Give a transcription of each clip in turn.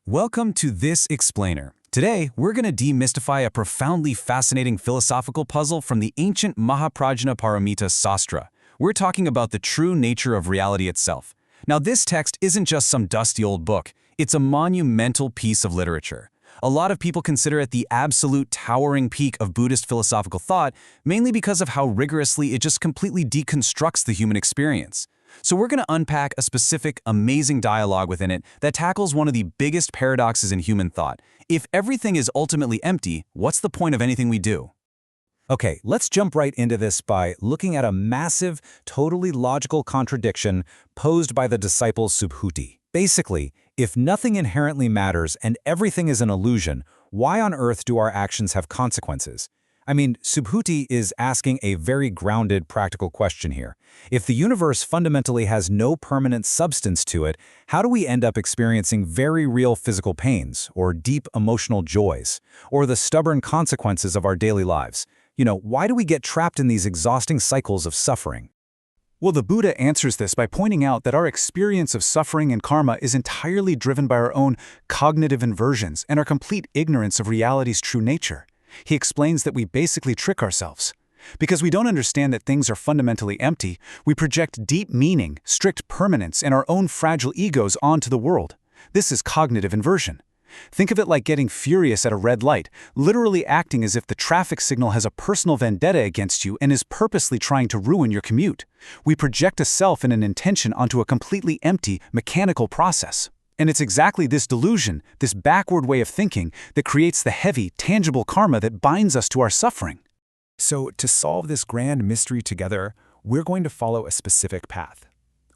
Welcome to This Explainer. Today, we're going to demystify a profoundly fascinating philosophical puzzle from the ancient Mahaprajna Paramita Sastra. We're talking about the true nature of reality itself. Now, this text isn't just some dusty old book. It's a monumental piece of literature. A lot of people consider it the absolute towering peak of Buddhist philosophical thought, mainly because of how rigorously it just completely deconstructs the human experience. So we're going to unpack a specific, amazing dialogue within it that tackles one of the biggest paradoxes in human thought. If everything is ultimately empty, what's the point of anything we do? Okay, let's jump right into this by looking at a massive, totally logical contradiction posed by the disciple Subhuti. Basically, if nothing inherently matters and everything is an illusion, why on earth do our actions have consequences? I mean, Subhuti is asking a very grounded, practical question here. If the universe fundamentally has no permanent substance to it, how do we end up experiencing very real physical pains, or deep emotional joys, or the stubborn consequences of our daily lives? Why do we get trapped in these exhausting cycles of suffering? Well, the Buddha answers this by pointing out that our experience of suffering and karma is entirely driven by our own cognitive inversions and our complete ignorance of reality's true nature. He explains that we basically trick ourselves. Because we don't understand that things are fundamentally empty, we project deep meaning, strict permanence, and our own fragile egos onto the world. This is cognitive inversion. Think of it like getting furious at a red light, literally acting as if the traffic signal has a personal vendetta against you and is purposely trying to ruin your commute. We project a self and an intention onto a completely empty, mechanical process. And it's exactly this delusion, this backward way of thinking, that creates the heavy, tangible karma that binds us to our suffering. So, to solve this grand mystery together, we're going to follow a specific path.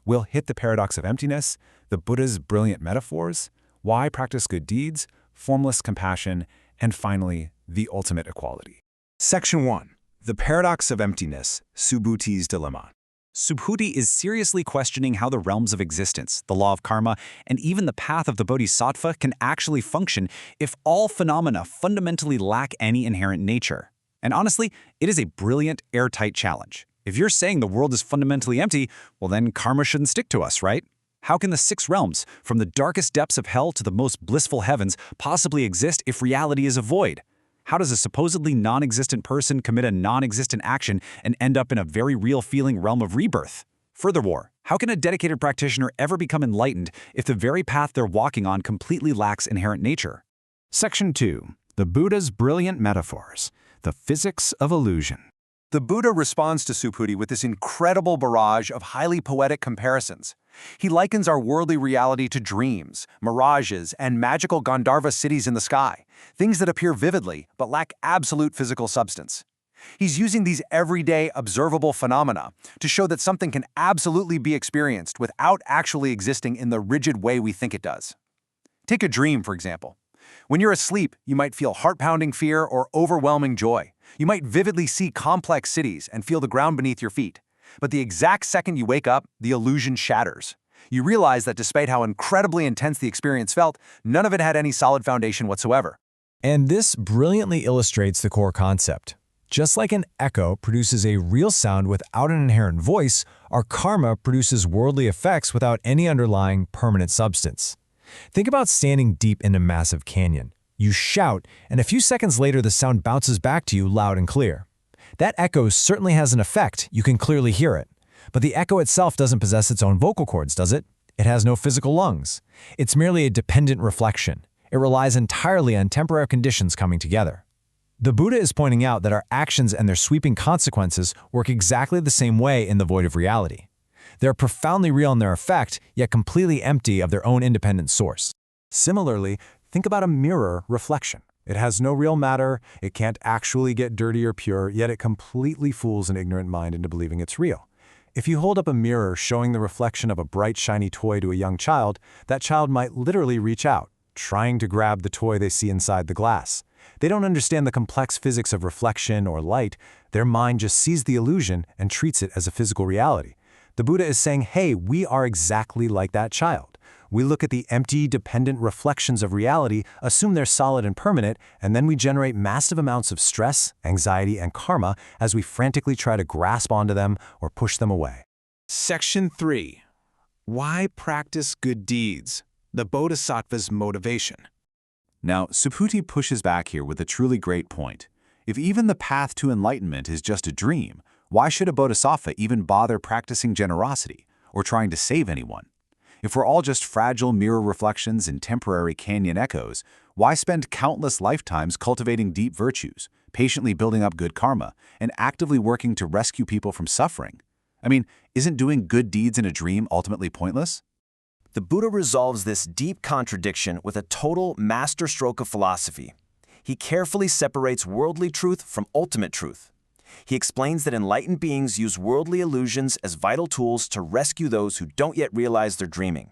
We'll hit the paradox of emptiness, the Buddha's brilliant metaphors, why practice good deeds, formless compassion, and finally, the ultimate equality. Section 1. The Paradox of Emptiness, Subhuti's Dilemma. Subhuti is seriously questioning how the realms of existence, the law of karma, and even the path of the bodhisattva can actually function if all phenomena fundamentally lack any inherent nature. And honestly, it is a brilliant, airtight challenge. If you're saying the world is fundamentally empty, well then karma shouldn't stick to us, right? How can the six realms, from the darkest depths of hell to the most blissful heavens, possibly exist if reality is a void? How does a supposedly non-existent person commit a non-existent action and end up in a very real feeling realm of rebirth? Furthermore, how can a dedicated practitioner ever become enlightened if the very path they're walking on completely lacks inherent nature? Section 2. The Buddha's brilliant metaphors, the physics of illusion. The Buddha responds to Subhuti with this incredible barrage of highly poetic comparisons. He likens our worldly reality to dreams, mirages, and magical Gandharva cities in the sky, things that appear vividly but lack absolute physical substance. He's using these everyday, observable phenomena to show that something can absolutely be experienced without actually existing in the rigid way we think it does. Take a dream, for example. When you're asleep, you might feel heart-pounding fear or overwhelming joy. You might vividly see complex cities and feel the ground beneath your feet. But the exact second you wake up, the illusion shatters. You realize that despite how incredibly intense the experience felt, none of it had any solid foundation whatsoever. And this brilliantly illustrates the core concept. Just like an echo produces a real sound without an inherent voice, our karma produces worldly effects without any underlying permanent substance. Think about standing deep in a massive canyon. You shout, and a few seconds later the sound bounces back to you loud and clear. That echo certainly has an effect, you can clearly hear it. But the echo itself doesn't possess its own vocal cords, does it? It has no physical lungs. It's merely a dependent reflection. It relies entirely on temporary conditions coming together. The Buddha is pointing out that our actions and their sweeping consequences work exactly the same way in the void of reality. They're profoundly real in their effect, yet completely empty of their own independent source. Similarly, think about a mirror reflection. It has no real matter, it can't actually get dirty or pure, yet it completely fools an ignorant mind into believing it's real. If you hold up a mirror showing the reflection of a bright, shiny toy to a young child, that child might literally reach out, trying to grab the toy they see inside the glass. They don't understand the complex physics of reflection or light. Their mind just sees the illusion and treats it as a physical reality. The Buddha is saying, hey, we are exactly like that child. We look at the empty, dependent reflections of reality, assume they're solid and permanent, and then we generate massive amounts of stress, anxiety, and karma as we frantically try to grasp onto them or push them away. Section 3. Why practice good deeds? the Bodhisattva's motivation. Now, Subhuti pushes back here with a truly great point. If even the path to enlightenment is just a dream, why should a bodhisattva even bother practicing generosity or trying to save anyone? If we're all just fragile mirror reflections and temporary canyon echoes, why spend countless lifetimes cultivating deep virtues, patiently building up good karma, and actively working to rescue people from suffering? I mean, isn't doing good deeds in a dream ultimately pointless? The Buddha resolves this deep contradiction with a total masterstroke of philosophy. He carefully separates worldly truth from ultimate truth. He explains that enlightened beings use worldly illusions as vital tools to rescue those who don't yet realize they're dreaming.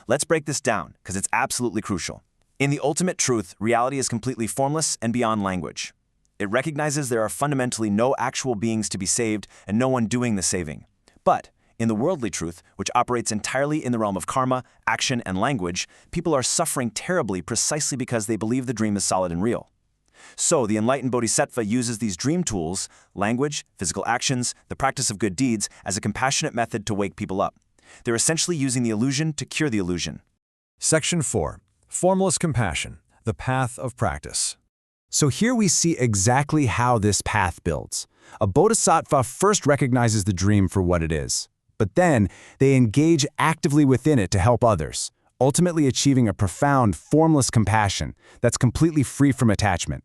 Let's break this down, because it's absolutely crucial. In the ultimate truth, reality is completely formless and beyond language. It recognizes there are fundamentally no actual beings to be saved and no one doing the saving. But in the worldly truth, which operates entirely in the realm of karma, action, and language, people are suffering terribly precisely because they believe the dream is solid and real. So the enlightened bodhisattva uses these dream tools, language, physical actions, the practice of good deeds, as a compassionate method to wake people up. They're essentially using the illusion to cure the illusion. Section 4. Formless compassion, the path of practice. So here we see exactly how this path builds. A bodhisattva first recognizes the dream for what it is, but then they engage actively within it to help others, ultimately achieving a profound, formless compassion that's completely free from attachment.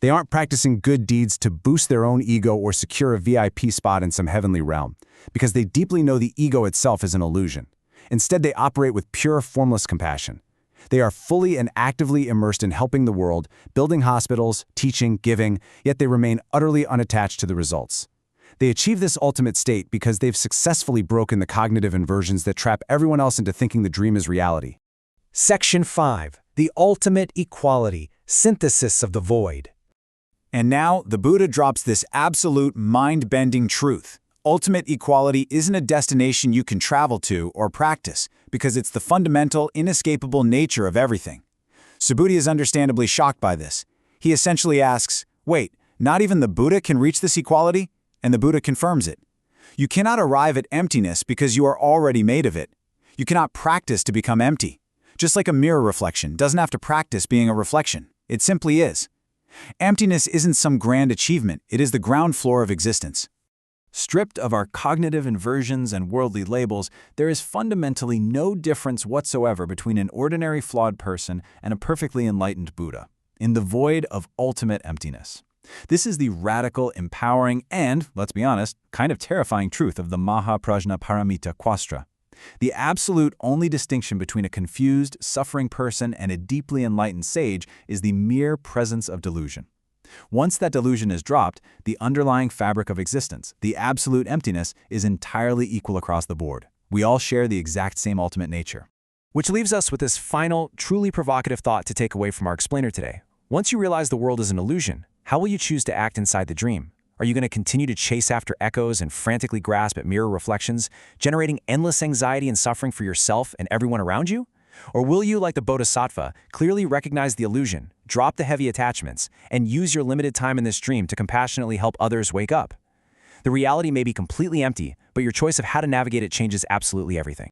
They aren't practicing good deeds to boost their own ego or secure a VIP spot in some heavenly realm, because they deeply know the ego itself is an illusion. Instead, they operate with pure, formless compassion. They are fully and actively immersed in helping the world, building hospitals, teaching, giving, yet they remain utterly unattached to the results. They achieve this ultimate state because they've successfully broken the cognitive inversions that trap everyone else into thinking the dream is reality. Section 5. The Ultimate Equality, Synthesis of the Void. And now, the Buddha drops this absolute mind-bending truth. Ultimate equality isn't a destination you can travel to or practice, because it's the fundamental, inescapable nature of everything. Subhuti is understandably shocked by this. He essentially asks, wait, not even the Buddha can reach this equality? And the Buddha confirms it. You cannot arrive at emptiness because you are already made of it. You cannot practice to become empty. Just like a mirror reflection doesn't have to practice being a reflection. It simply is. Emptiness isn't some grand achievement, it is the ground floor of existence. Stripped of our cognitive inversions and worldly labels, there is fundamentally no difference whatsoever between an ordinary flawed person and a perfectly enlightened Buddha, in the void of ultimate emptiness. This is the radical, empowering, and, let's be honest, kind of terrifying truth of the Mahaprajna Paramita Quastra. The absolute only distinction between a confused, suffering person and a deeply enlightened sage is the mere presence of delusion. Once that delusion is dropped, the underlying fabric of existence, the absolute emptiness, is entirely equal across the board. We all share the exact same ultimate nature. Which leaves us with this final, truly provocative thought to take away from our explainer today. Once you realize the world is an illusion, how will you choose to act inside the dream? Are you going to continue to chase after echoes and frantically grasp at mirror reflections, generating endless anxiety and suffering for yourself and everyone around you? Or will you, like the Bodhisattva, clearly recognize the illusion, drop the heavy attachments, and use your limited time in this dream to compassionately help others wake up? The reality may be completely empty, but your choice of how to navigate it changes absolutely everything.